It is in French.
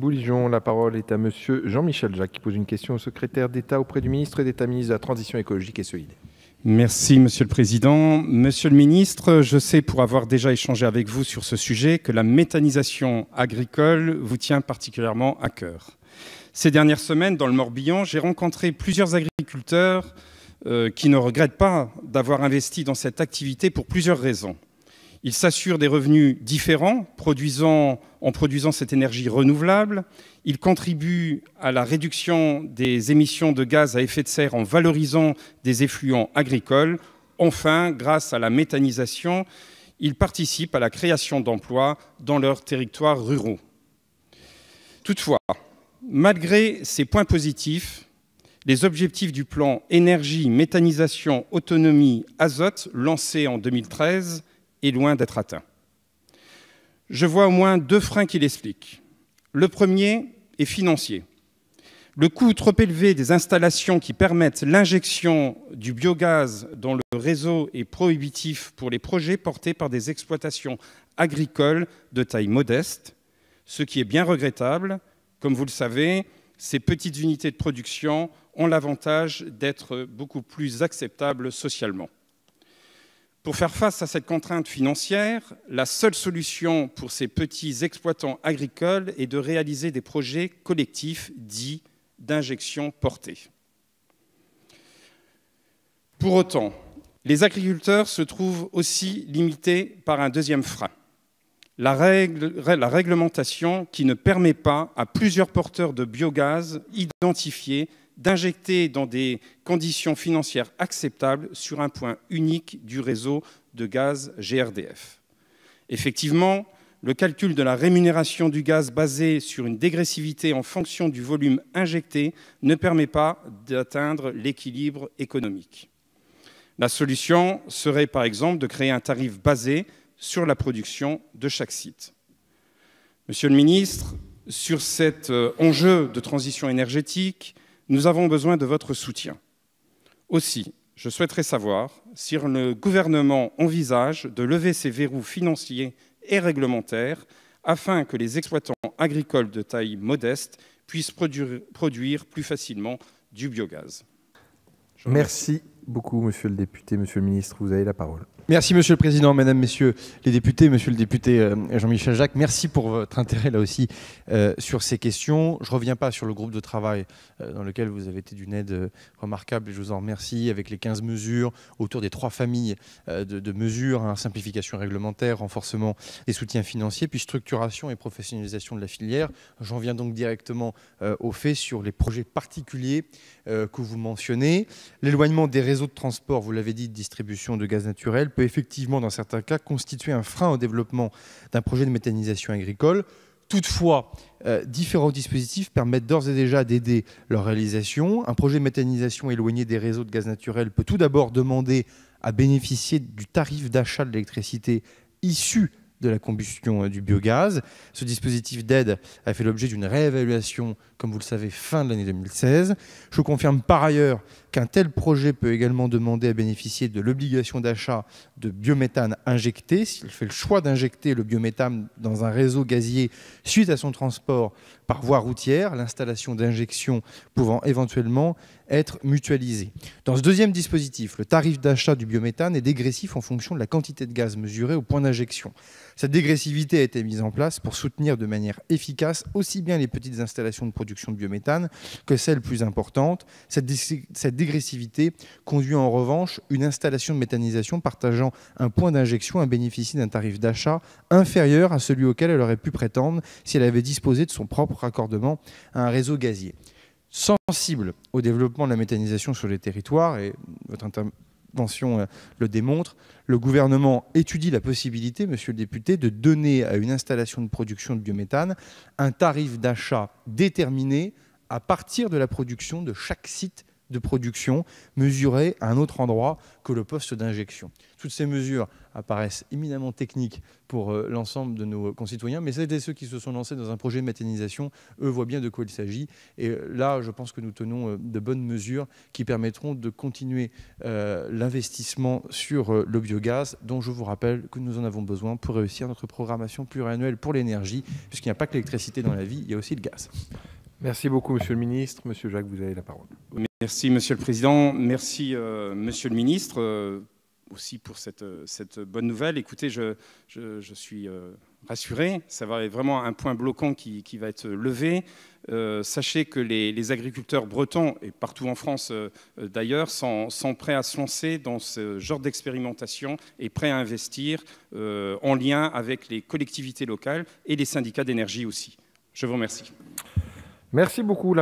Bouligeon. La parole est à monsieur Jean-Michel Jacques qui pose une question au secrétaire d'État auprès du ministre d'État, ministre de la Transition écologique et solidaire. Merci, Monsieur le Président. Monsieur le Ministre, je sais, pour avoir déjà échangé avec vous sur ce sujet, que la méthanisation agricole vous tient particulièrement à cœur. Ces dernières semaines, dans le Morbihan, j'ai rencontré plusieurs agriculteurs qui ne regrettent pas d'avoir investi dans cette activité pour plusieurs raisons. Ils s'assurent des revenus différents en produisant cette énergie renouvelable. Ils contribuent à la réduction des émissions de gaz à effet de serre en valorisant des effluents agricoles. Enfin, grâce à la méthanisation, ils participent à la création d'emplois dans leurs territoires ruraux. Toutefois, malgré ces points positifs, les objectifs du plan énergie, méthanisation, autonomie, azote, lancé en 2013, est loin d'être atteint. Je vois au moins deux freins qui l'expliquent. Le premier est financier. Le coût trop élevé des installations qui permettent l'injection du biogaz dans le réseau est prohibitif pour les projets portés par des exploitations agricoles de taille modeste, ce qui est bien regrettable. Comme vous le savez, ces petites unités de production ont l'avantage d'être beaucoup plus acceptables socialement. Pour faire face à cette contrainte financière, la seule solution pour ces petits exploitants agricoles est de réaliser des projets collectifs dits d'injection portée. Pour autant, les agriculteurs se trouvent aussi limités par un deuxième frein. La réglementation qui ne permet pas à plusieurs porteurs de biogaz identifiés d'injecter dans des conditions financières acceptables sur un point unique du réseau de gaz GRDF. Effectivement, le calcul de la rémunération du gaz basé sur une dégressivité en fonction du volume injecté ne permet pas d'atteindre l'équilibre économique. La solution serait par exemple de créer un tarif basé sur la production de chaque site. Monsieur le ministre, sur cet enjeu de transition énergétique, nous avons besoin de votre soutien. Aussi, je souhaiterais savoir si le gouvernement envisage de lever ces verrous financiers et réglementaires afin que les exploitants agricoles de taille modeste puissent produire plus facilement du biogaz. Merci beaucoup, monsieur le député. Monsieur le ministre, vous avez la parole. Merci, Monsieur le Président, Mesdames, Messieurs les députés, Monsieur le député Jean-Michel Jacques. Merci pour votre intérêt, là aussi, sur ces questions. Je ne reviens pas sur le groupe de travail dans lequel vous avez été d'une aide remarquable, et je vous en remercie, avec les 15 mesures autour des 3 familles de mesures, simplification réglementaire, renforcement des soutiens financiers, puis structuration et professionnalisation de la filière. J'en viens donc directement au fait sur les projets particuliers que vous mentionnez. L'éloignement des réseaux de transport, vous l'avez dit, de distribution de gaz naturel, peut effectivement, dans certains cas, constituer un frein au développement d'un projet de méthanisation agricole. Toutefois, différents dispositifs permettent d'ores et déjà d'aider leur réalisation. Un projet de méthanisation éloigné des réseaux de gaz naturel peut tout d'abord demander à bénéficier du tarif d'achat de l'électricité issue de la combustion du biogaz. Ce dispositif d'aide a fait l'objet d'une réévaluation, comme vous le savez, fin de l'année 2016. Je confirme par ailleurs qu'un tel projet peut également demander à bénéficier de l'obligation d'achat de biométhane injecté, s'il fait le choix d'injecter le biométhane dans un réseau gazier suite à son transport par voie routière, l'installation d'injection pouvant éventuellement être mutualisée. Dans ce deuxième dispositif, le tarif d'achat du biométhane est dégressif en fonction de la quantité de gaz mesurée au point d'injection. Cette dégressivité a été mise en place pour soutenir de manière efficace aussi bien les petites installations de production de biométhane que celles plus importantes. Cette dégressivité conduit en revanche une installation de méthanisation partageant un point d'injection à bénéficier d'un tarif d'achat inférieur à celui auquel elle aurait pu prétendre si elle avait disposé de son propre raccordement à un réseau gazier. Sensible au développement de la méthanisation sur les territoires, et votre intervention le démontre, le gouvernement étudie la possibilité, monsieur le député, de donner à une installation de production de biométhane un tarif d'achat déterminé à partir de la production de chaque site de production mesuré à un autre endroit que le poste d'injection. Toutes ces mesures apparaissent éminemment techniques pour l'ensemble de nos concitoyens, mais celles et ceux qui se sont lancés dans un projet de méthanisation, eux, voient bien de quoi il s'agit. Et là, je pense que nous tenons de bonnes mesures qui permettront de continuer l'investissement sur le biogaz, dont je vous rappelle que nous en avons besoin pour réussir notre programmation pluriannuelle pour l'énergie, puisqu'il n'y a pas que l'électricité dans la vie, il y a aussi le gaz. Merci beaucoup, Monsieur le Ministre. Monsieur Jacques, vous avez la parole. Merci, Monsieur le Président. Merci, Monsieur le Ministre, aussi pour cette bonne nouvelle. Écoutez, je suis rassuré. Ça va être vraiment un point bloquant qui va être levé. Sachez que les agriculteurs bretons, et partout en France d'ailleurs, sont prêts à se lancer dans ce genre d'expérimentation et prêts à investir en lien avec les collectivités locales et les syndicats d'énergie aussi. Je vous remercie. Merci beaucoup.